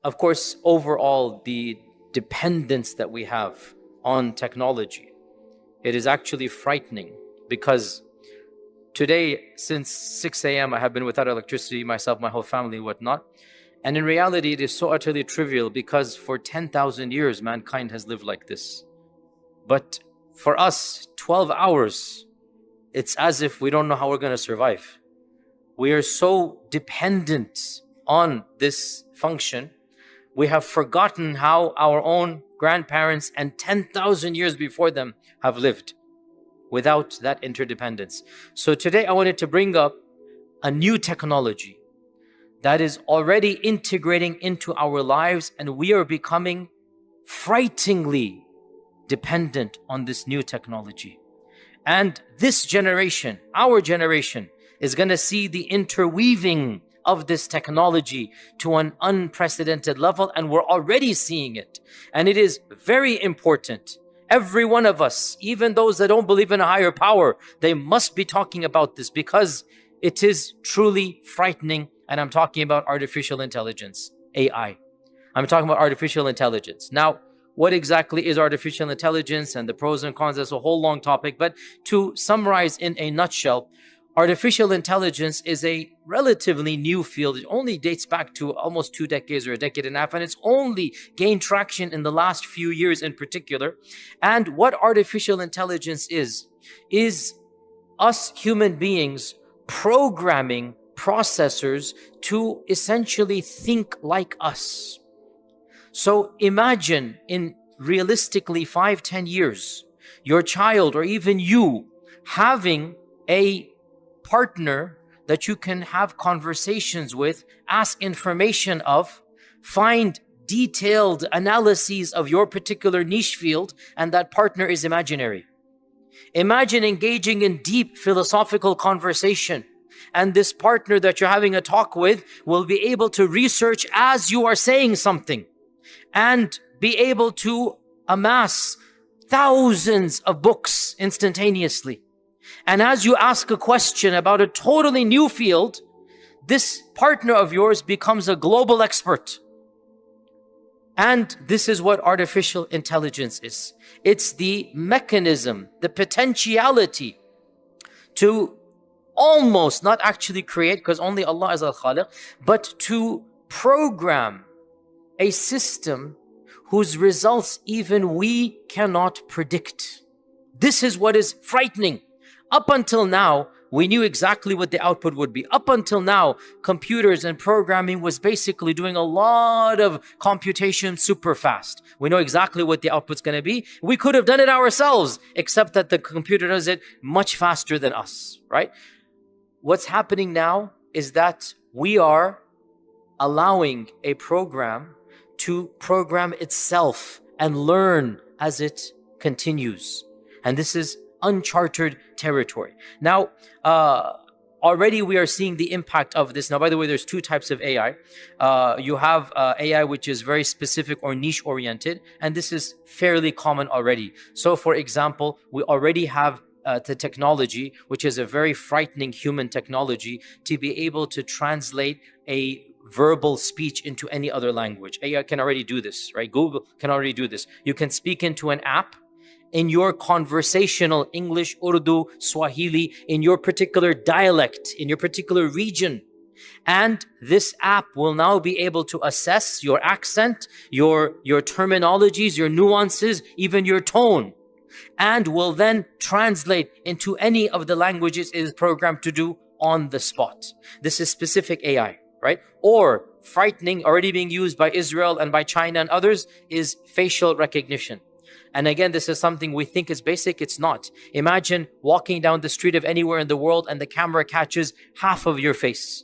Of course, overall, the dependence that we have on technology, it is actually frightening, because today, since 6 a.m., I have been without electricity, myself, my whole family, whatnot. And in reality, it is so utterly trivial, because for 10,000 years, mankind has lived like this. But for us, 12 hours, it's as if we don't know how we're going to survive. We are so dependent on this function. We have forgotten how our own grandparents and 10,000 years before them have lived without that interdependence. So today I wanted to bring up a new technology that is already integrating into our lives, and we are becoming frighteningly dependent on this new technology. And this generation, our generation, is going to see the interweaving of this technology to an unprecedented level, and we're already seeing it. And it is very important. Every one of us, even those that don't believe in a higher power, they must be talking about this, because it is truly frightening. And I'm talking about artificial intelligence, AI. I'm talking about artificial intelligence. Now, what exactly is artificial intelligence and the pros and cons? That's a whole long topic. But to summarize in a nutshell, artificial intelligence is a relatively new field. It only dates back to almost 2 decades or a decade and a half, and it's only gained traction in the last few years in particular. And what artificial intelligence is us human beings programming processors to essentially think like us. So imagine in realistically 5-10 years, your child or even you having a partner that you can have conversations with, ask information of, find detailed analyses of your particular niche field, and that partner is imaginary. Imagine engaging in deep philosophical conversation, and this partner that you're having a talk with will be able to research as you are saying something and be able to amass thousands of books instantaneously. And as you ask a question about a totally new field, this partner of yours becomes a global expert. And this is what artificial intelligence is. It's the mechanism, the potentiality to almost not actually create, because only Allah is al-Khaliq, but to program a system whose results even we cannot predict. This is what is frightening. Up until now, we knew exactly what the output would be. Up until now, computers and programming was basically doing a lot of computation super fast. We know exactly what the output's going to be. We could have done it ourselves, except that the computer does it much faster than us, right? What's happening now is that we are allowing a program to program itself and learn as it continues. And this is uncharted territory. Now, already we are seeing the impact of this. Now, by the way, there's 2 types of AI. You have AI which is very specific or niche oriented, and this is fairly common already. So, for example, we already have the technology, which is a very frightening human technology, to be able to translate a verbal speech into any other language. AI can already do this, right? Google can already do this. You can speak into an app in your conversational English, Urdu, Swahili, in your particular dialect, in your particular region. And this app will now be able to assess your accent, your terminologies, your nuances, even your tone, and will then translate into any of the languages it is programmed to do on the spot. This is specific AI, right? Or frightening, already being used by Israel and by China and others, is facial recognition. And again, this is something we think is basic. It's not. Imagine walking down the street of anywhere in the world and the camera catches half of your face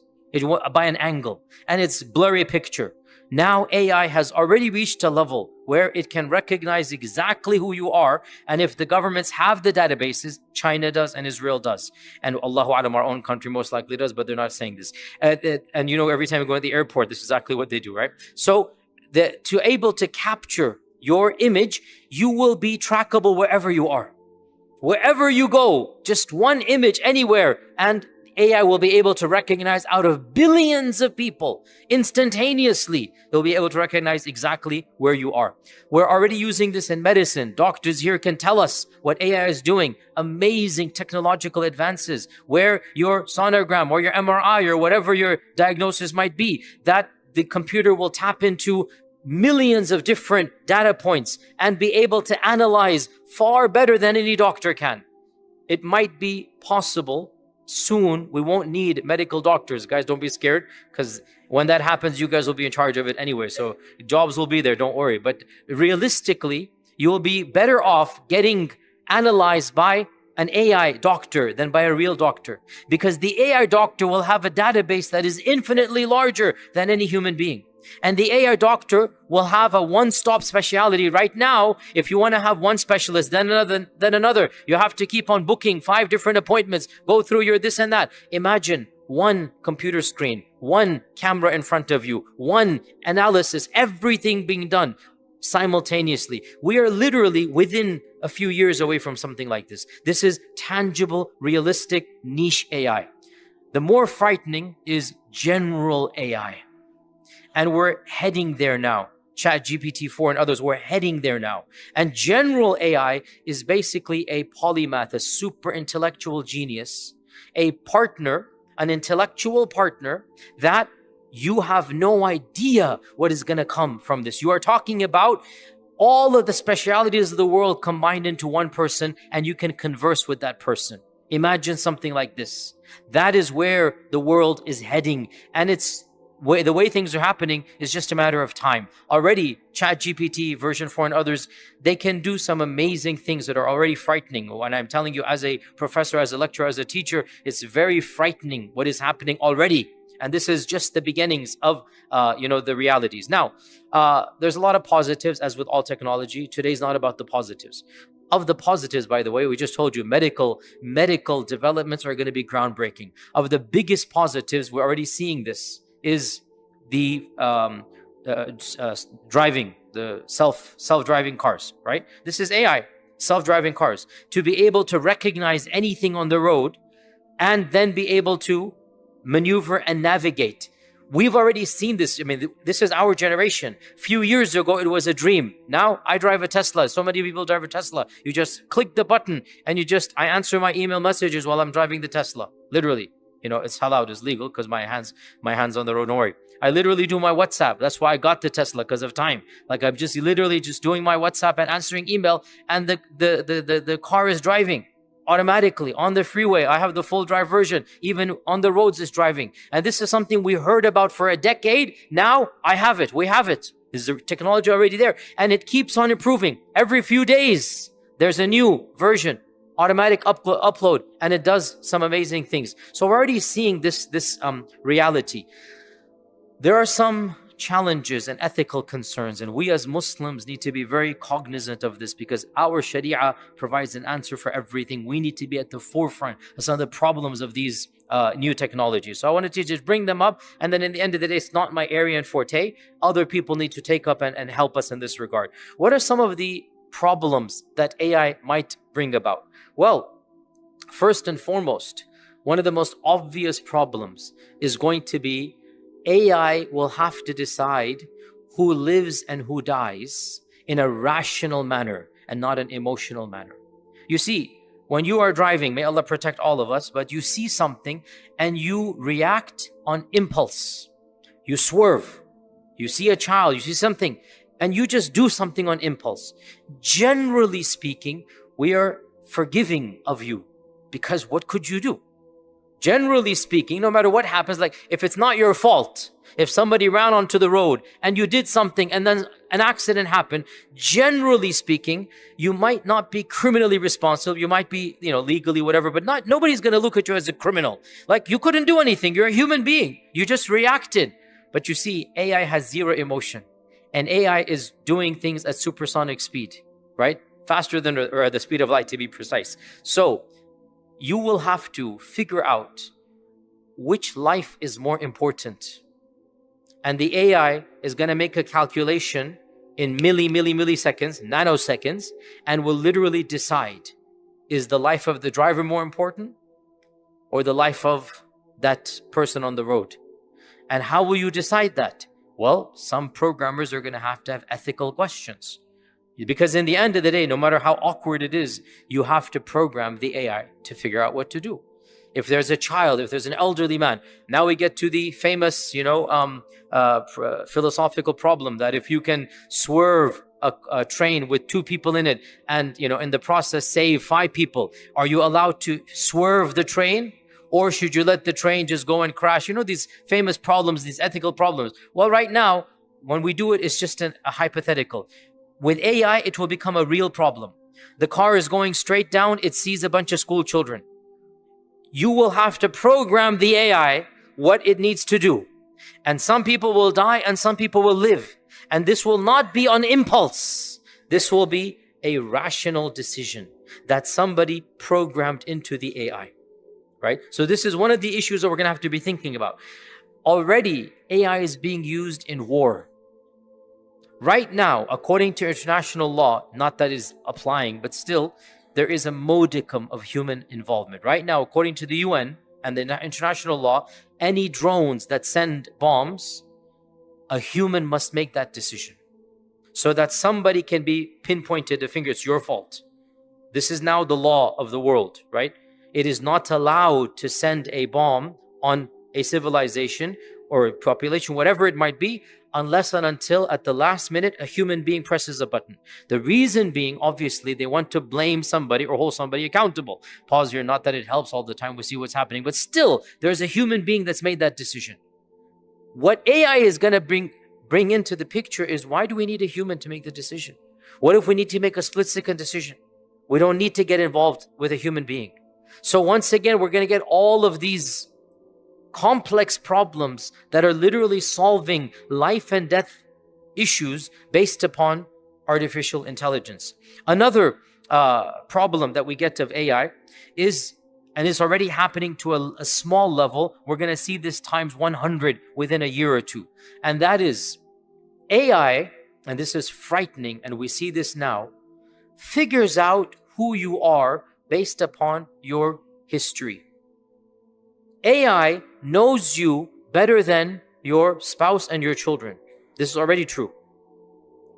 by an angle, and it's blurry picture. Now AI has already reached a level where it can recognize exactly who you are. And if the governments have the databases, China does and Israel does. And Allahu Alam, our own country most likely does, but they're not saying this. And you know, every time you go to the airport, this is exactly what they do, right? So to able to capture your image, you will be trackable wherever you are. Wherever you go, just one image anywhere, and AI will be able to recognize out of billions of people instantaneously. They'll be able to recognize exactly where you are. We're already using this in medicine. Doctors here can tell us what AI is doing. Amazing technological advances where your sonogram or your MRI or whatever your diagnosis might be, that the computer will tap into millions of different data points and be able to analyze far better than any doctor can. It might be possible soon we won't need medical doctors. Guys, don't be scared, because when that happens, you guys will be in charge of it anyway. So jobs will be there, don't worry. But realistically, you will be better off getting analyzed by an AI doctor than by a real doctor, because the AI doctor will have a database that is infinitely larger than any human being. And the AI doctor will have a one-stop specialty. Right now, if you want to have one specialist, then another, you have to keep on booking 5 different appointments, go through your this and that. Imagine one computer screen, one camera in front of you, one analysis, everything being done simultaneously. We are literally within a few years away from something like this. This is tangible, realistic, niche AI. The more frightening is general AI. And we're heading there now. ChatGPT-4 and others, we're heading there now. And general AI is basically a polymath, a super intellectual genius, a partner, an intellectual partner that you have no idea what is going to come from this. You are talking about all of the specialities of the world combined into one person, and you can converse with that person. Imagine something like this. That is where the world is heading. And the way things are happening is just a matter of time. Already, ChatGPT version 4 and others, they can do some amazing things that are already frightening. And I'm telling you, as a professor, as a lecturer, as a teacher, it's very frightening what is happening already. And this is just the beginnings of, the realities. Now, there's a lot of positives, as with all technology. Today's not about the positives. Of the positives, by the way, we just told you medical developments are going to be groundbreaking. Of the biggest positives, we're already seeing this, is the driving, the self-driving cars, right? This is AI, self-driving cars. To be able to recognize anything on the road and then be able to maneuver and navigate. We've already seen this. I mean, this is our generation. Few years ago, it was a dream. Now, I drive a Tesla. So many people drive a Tesla. You just click the button and I answer my email messages while I'm driving the Tesla. Literally. It's halal, it's legal because my hands on the road, don't worry. I literally do my WhatsApp. That's why I got the Tesla, because of time. Like I'm just literally just doing my WhatsApp and answering email, and the car is driving automatically on the freeway. I have the full drive version. Even on the roads it's driving. And this is something we heard about for a decade. Now I have it. We have it. Is the technology already there? And it keeps on improving. Every few days, there's a new version. Automatic upload, and it does some amazing things. So we're already seeing this reality. There are some challenges and ethical concerns, and we as Muslims need to be very cognizant of this, because our Sharia provides an answer for everything. We need to be at the forefront of some of the problems of these new technologies. So I wanted to just bring them up, and then in the end of the day, it's not my area and forte. Other people need to take up and help us in this regard. What are some of the problems that AI might bring about? Well, first and foremost, one of the most obvious problems is going to be AI will have to decide who lives and who dies in a rational manner and not an emotional manner. You see, when you are driving, may Allah protect all of us, but you see something and you react on impulse. You swerve. You see a child, you see something, and you just do something on impulse. Generally speaking, we are forgiving of you, because what could you do? Generally speaking, no matter what happens, like if it's not your fault, if somebody ran onto the road and you did something and then an accident happened, generally speaking, you might not be criminally responsible. You might be, legally whatever, but nobody's going to look at you as a criminal. Like you couldn't do anything. You're a human being. You just reacted. But you see, AI has zero emotion, and AI is doing things at supersonic speed, right? Faster than or at the speed of light, to be precise. So you will have to figure out which life is more important. And the AI is going to make a calculation in milliseconds, nanoseconds, and will literally decide, is the life of the driver more important or the life of that person on the road. And how will you decide that? Well, some programmers are going to have ethical questions. Because in the end of the day, no matter how awkward it is, you have to program the AI to figure out what to do. If there's a child, if there's an elderly man, now we get to the famous, philosophical problem that if you can swerve a train with 2 people in it and, in the process save 5 people, are you allowed to swerve the train? Or should you let the train just go and crash? These famous problems, these ethical problems. Well, right now, when we do it, it's just a hypothetical. With AI, it will become a real problem. The car is going straight down, it sees a bunch of school children. You will have to program the AI what it needs to do. And some people will die and some people will live. And this will not be on impulse. This will be a rational decision that somebody programmed into the AI. Right? So this is one of the issues that we're going to have to be thinking about. Already, AI is being used in war. Right now, according to international law, not that is applying, but still, there is a modicum of human involvement. Right now, according to the UN and the international law, any drones that send bombs, a human must make that decision. So that somebody can be pinpointed, the finger, it's your fault. This is now the law of the world, right? It is not allowed to send a bomb on a civilization or a population, whatever it might be, unless and until at the last minute a human being presses a button. The reason being, obviously, they want to blame somebody or hold somebody accountable. Pause here, not that it helps all the time, we see what's happening, but still, there's a human being that's made that decision. What AI is going to bring into the picture is, why do we need a human to make the decision? What if we need to make a split-second decision? We don't need to get involved with a human being. So once again, we're going to get all of these complex problems that are literally solving life and death issues based upon artificial intelligence. Another problem that we get of AI is, and it's already happening to a small level, we're going to see this times 100 within a year or two. And that is AI, and this is frightening, and we see this now, figures out who you are based upon your history. AI knows you better than your spouse and your children. This is already true.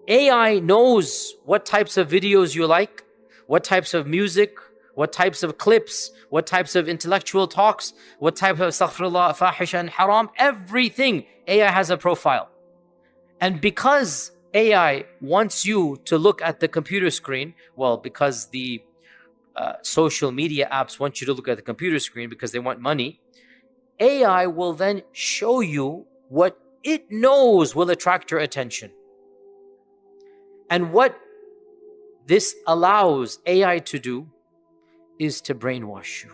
AI knows what types of videos you like, what types of music, what types of clips, what types of intellectual talks, what type of astaghfirullah, fahisha and haram, everything. AI has a profile. And because AI wants you to look at the computer screen, well, because the social media apps want you to look at the computer screen because they want money, AI will then show you what it knows will attract your attention. And what this allows AI to do is to brainwash you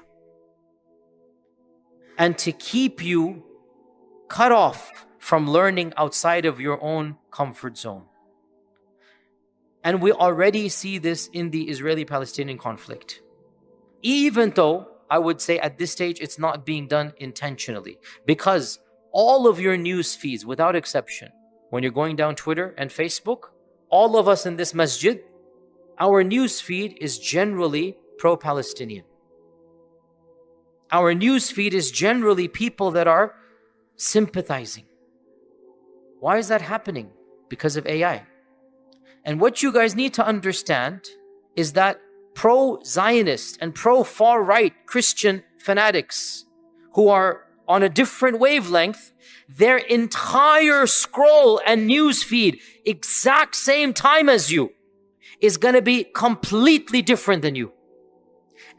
and to keep you cut off from learning outside of your own comfort zone. And we already see this in the Israeli-Palestinian conflict. Even though I would say at this stage it's not being done intentionally, because all of your news feeds, without exception, when you're going down Twitter and Facebook, all of us in this masjid, our news feed is generally pro-Palestinian. Our news feed is generally people that are sympathizing. Why is that happening? Because of AI. And what you guys need to understand is that pro-Zionist and pro-far-right Christian fanatics who are on a different wavelength, their entire scroll and news feed, exact same time as you, is going to be completely different than you.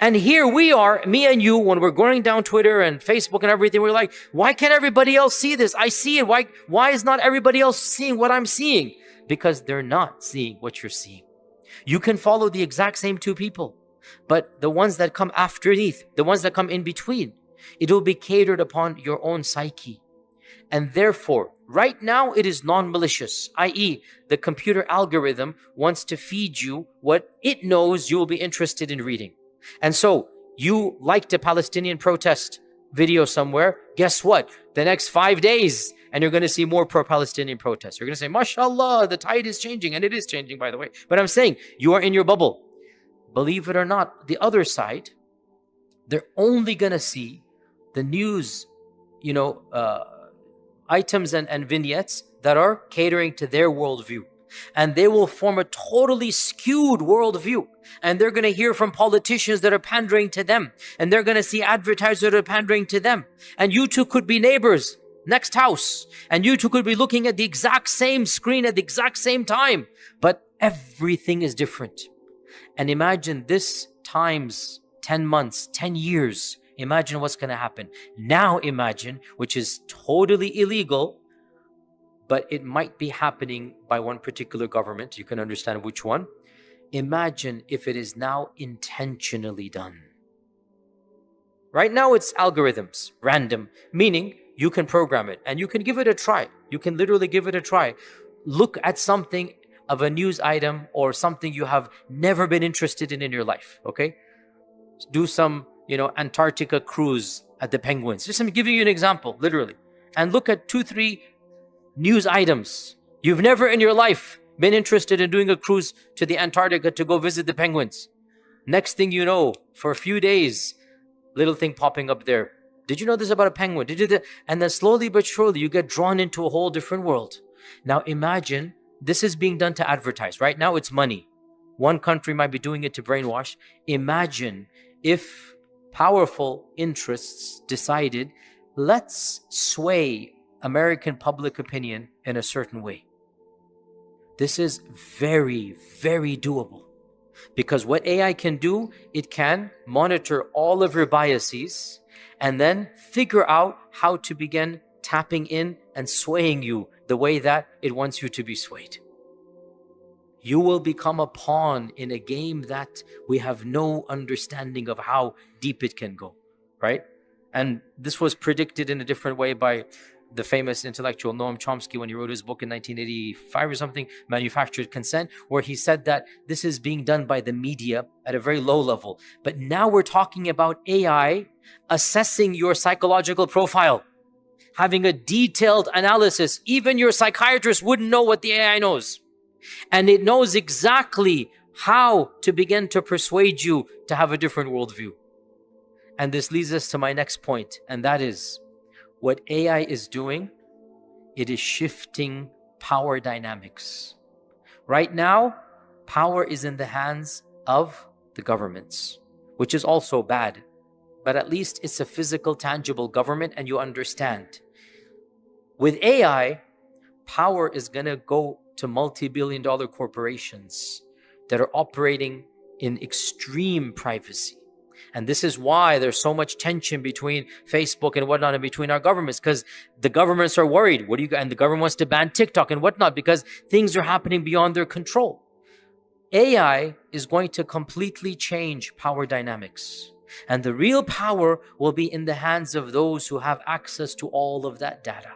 And here we are, me and you, when we're going down Twitter and Facebook and everything, we're like, why can't everybody else see this? I see it. Why is not everybody else seeing what I'm seeing? Because they're not seeing what you're seeing. You can follow the exact same 2 people, but the ones that come underneath, the ones that come in between, it will be catered upon your own psyche. And therefore, right now it is non-malicious, i.e. the computer algorithm wants to feed you what it knows you will be interested in reading. And so you liked a Palestinian protest video somewhere, guess what? The next 5 days, and you're going to see more pro-Palestinian protests. You're going to say, mashallah, the tide is changing. And it is changing, by the way. But I'm saying, you are in your bubble. Believe it or not, the other side, they're only going to see the news items and vignettes that are catering to their worldview. And they will form a totally skewed worldview. And they're going to hear from politicians that are pandering to them. And they're going to see advertisers that are pandering to them. And you two could be neighbors, next house. And you two could be looking at the exact same screen at the exact same time. But everything is different. And imagine this times 10 months, 10 years. Imagine what's going to happen. Now imagine, which is totally illegal, but it might be happening by one particular government. You can understand which one. Imagine if it is now intentionally done. Right now it's algorithms, random, meaning you can program it and you can give it a try. You can literally give it a try. Look at something of a news item or something you have never been interested in your life, okay? Do some, Antarctica cruise at the penguins. Just I'm giving you an example, literally. And look at 2-3 news items. You've never in your life been interested in doing a cruise to the Antarctica to go visit the penguins. Next thing you know, for a few days, little thing popping up there. Did you know this about a penguin? And then slowly but surely, you get drawn into a whole different world. Now imagine this is being done to advertise. Right now it's money. One country might be doing it to brainwash. Imagine if powerful interests decided, let's sway American public opinion in a certain way. This is very, very doable. Because what AI can do, it can monitor all of your biases and then figure out how to begin tapping in and swaying you the way that it wants you to be swayed. You will become a pawn in a game that we have no understanding of how deep it can go, right? And this was predicted in a different way by the famous intellectual Noam Chomsky when he wrote his book in 1985 or something, Manufactured Consent, where he said that this is being done by the media at a very low level. But now we're talking about AI assessing your psychological profile, having a detailed analysis. Even your psychiatrist wouldn't know what the AI knows. And it knows exactly how to begin to persuade you to have a different worldview. And this leads us to my next point, and that is, what AI is doing, it is shifting power dynamics. Right now, power is in the hands of the governments, which is also bad. But at least it's a physical, tangible government and you understand. With AI, power is going to go to multi-billion-dollar corporations that are operating in extreme privacy. And this is why there's so much tension between Facebook and whatnot and between our governments, because the governments are worried. And the government wants to ban TikTok and whatnot because things are happening beyond their control. AI is going to completely change power dynamics. And the real power will be in the hands of those who have access to all of that data.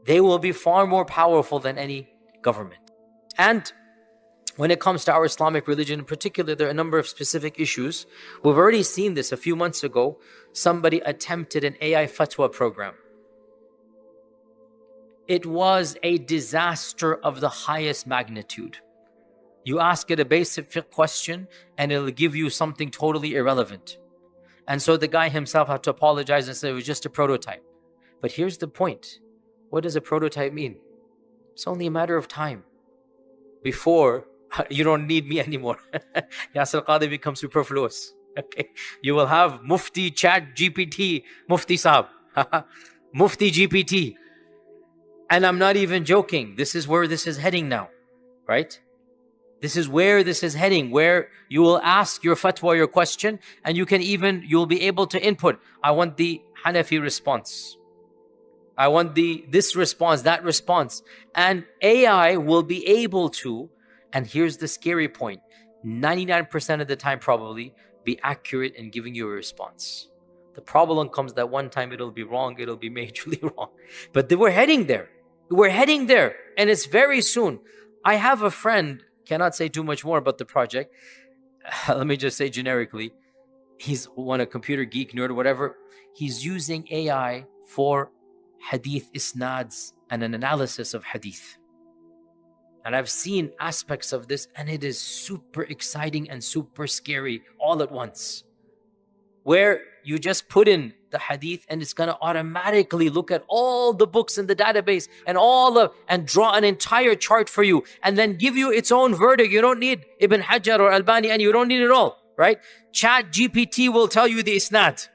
They will be far more powerful than any government. And when it comes to our Islamic religion in particular, there are a number of specific issues. We've already seen this a few months ago. Somebody attempted an AI fatwa program. It was a disaster of the highest magnitude. You ask it a basic fiqh question and it'll give you something totally irrelevant. And so the guy himself had to apologize and say it was just a prototype. But here's the point. What does a prototype mean? It's only a matter of time before you don't need me anymore. Yasir Qadhi becomes superfluous. Okay, you will have Mufti Chat GPT, Mufti Saab, Mufti GPT. And I'm not even joking. This is where this is heading now, right? This is where this is heading, where you will ask your fatwa, your question, and you'll be able to input. I want the Hanafi response. I want this response, that response. And AI will be able to, and here's the scary point, 99% of the time probably be accurate in giving you a response. The problem comes that one time it'll be wrong, it'll be majorly wrong. But we're heading there. We're heading there, and it's very soon. I have a friend, cannot say too much more about the project. Let me just say generically, he's one a computer geek, nerd, or whatever. He's using AI for Hadith isnads and an analysis of Hadith. And I've seen aspects of this, and it is super exciting and super scary all at once. Where you just put in the hadith and it's going to automatically look at all the books in the database and draw an entire chart for you and then give you its own verdict. You don't need Ibn Hajar or Albani, and you don't need it all, right? Chat GPT will tell you the isnad.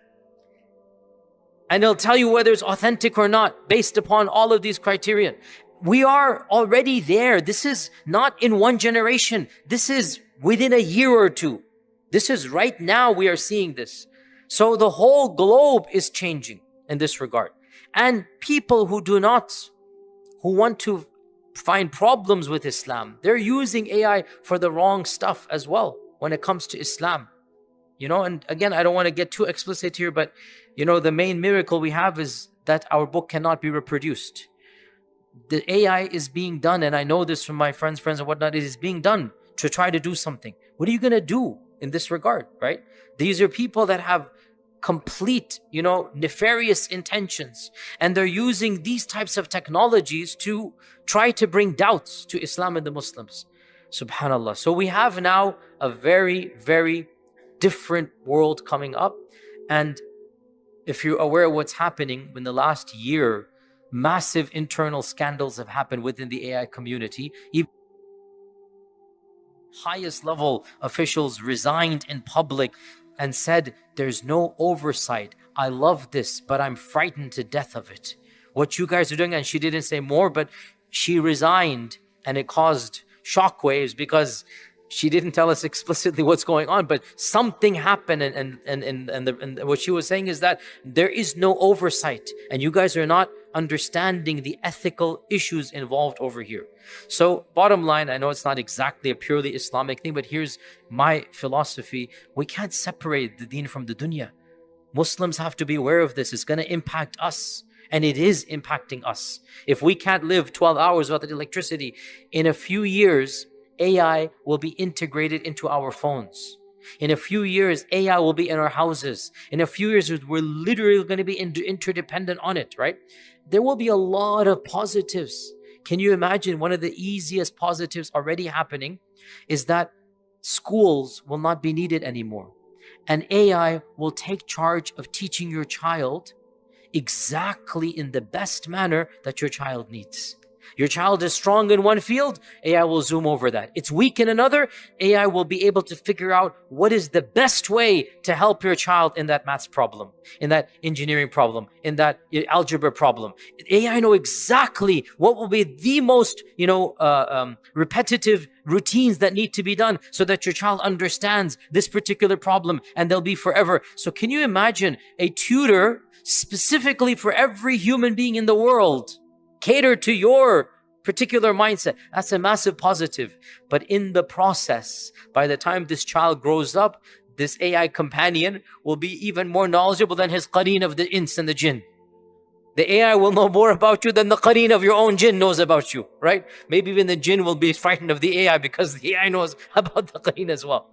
And it'll tell you whether it's authentic or not based upon all of these criterion. We are already there. This is not in one generation. This is within a year or two. This is right now we are seeing this. So the whole globe is changing in this regard. And people who want to find problems with Islam, they're using AI for the wrong stuff as well when it comes to Islam. And again, I don't want to get too explicit here, but the main miracle we have is that our book cannot be reproduced. The AI is being done, and I know this from my friends and whatnot, it is being done to try to do something. What are you going to do in this regard, right? These are people that have complete, nefarious intentions, and they're using these types of technologies to try to bring doubts to Islam and the Muslims. Subhanallah. So we have now a very, very different world coming up. And if you're aware of what's happening in the last year, massive internal scandals have happened within the AI community. Even highest level officials resigned in public and said, there's no oversight. I love this, but I'm frightened to death of it. What you guys are doing, and she didn't say more, but she resigned, and it caused shockwaves because she didn't tell us explicitly what's going on, but something happened, and what she was saying is that there is no oversight, and you guys are not understanding the ethical issues involved over here. So bottom line, I know it's not exactly a purely Islamic thing, but here's my philosophy. We can't separate the deen from the dunya. Muslims have to be aware of this. It's going to impact us, and it is impacting us. If we can't live 12 hours without electricity, in a few years, AI will be integrated into our phones. In a few years, AI will be in our houses. In a few years, we're literally going to be interdependent on it, right? There will be a lot of positives. Can you imagine one of the easiest positives already happening is that schools will not be needed anymore. And AI will take charge of teaching your child exactly in the best manner that your child needs. Your child is strong in one field, AI will zoom over that. It's weak in another, AI will be able to figure out what is the best way to help your child in that maths problem, in that engineering problem, in that algebra problem. AI know exactly what will be the most, repetitive routines that need to be done so that your child understands this particular problem, and they'll be forever. So can you imagine a tutor specifically for every human being in the world, cater to your particular mindset? That's a massive positive. But in the process, by the time this child grows up, this AI companion will be even more knowledgeable than his qareen of the ins and the jinn. The AI will know more about you than the qareen of your own jinn knows about you, right? Maybe even the jinn will be frightened of the AI because the AI knows about the qareen as well.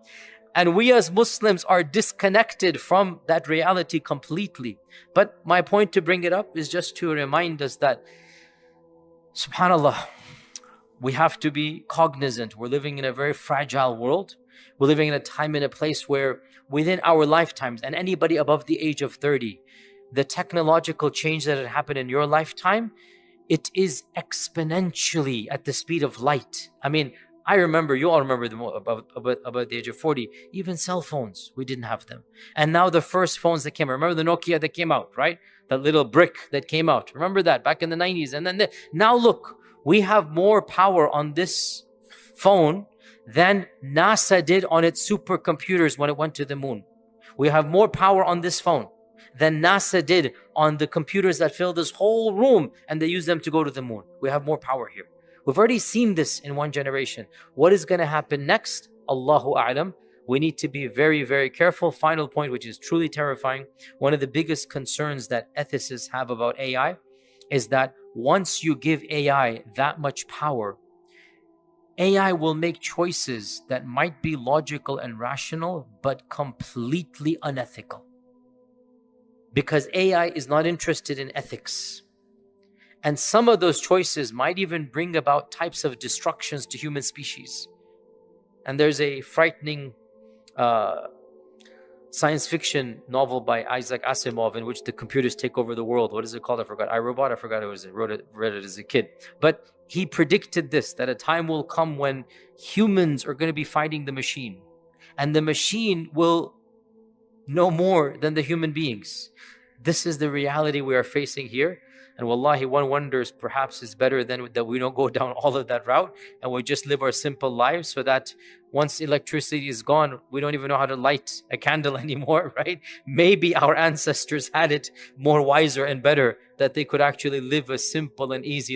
And we as Muslims are disconnected from that reality completely. But my point to bring it up is just to remind us that subhanallah, we have to be cognizant. We're living in a very fragile world. We're living in a time and a place where within our lifetimes, and anybody above the age of 30, the technological change that had happened in your lifetime, it is exponentially at the speed of light. I mean, I remember, you all remember about the age of 40, even cell phones, we didn't have them. And now the first phones that came out, remember the Nokia that came out, right? That little brick that came out. Remember that back in the 90s. And then now look, we have more power on this phone than NASA did on its supercomputers when it went to the moon. We have more power on this phone than NASA did on the computers that fill this whole room and they use them to go to the moon. We have more power here. We've already seen this in one generation. What is going to happen next? Allahu A'lam. We need to be very, very careful. Final point, which is truly terrifying. One of the biggest concerns that ethicists have about AI is that once you give AI that much power, AI will make choices that might be logical and rational, but completely unethical. Because AI is not interested in ethics. And some of those choices might even bring about types of destructions to human species. And there's a frightening science fiction novel by Isaac Asimov in which the computers take over the world. What is it called? I forgot. I forgot it was. Read it as a kid. But he predicted this, that a time will come when humans are going to be fighting the machine, and the machine will know more than the human beings. This is the reality we are facing here. And wallahi, one wonders, perhaps it's better than that we don't go down all of that route and we just live our simple lives, so that once electricity is gone, we don't even know how to light a candle anymore, right? Maybe our ancestors had it more wiser and better, that they could actually live a simple and easy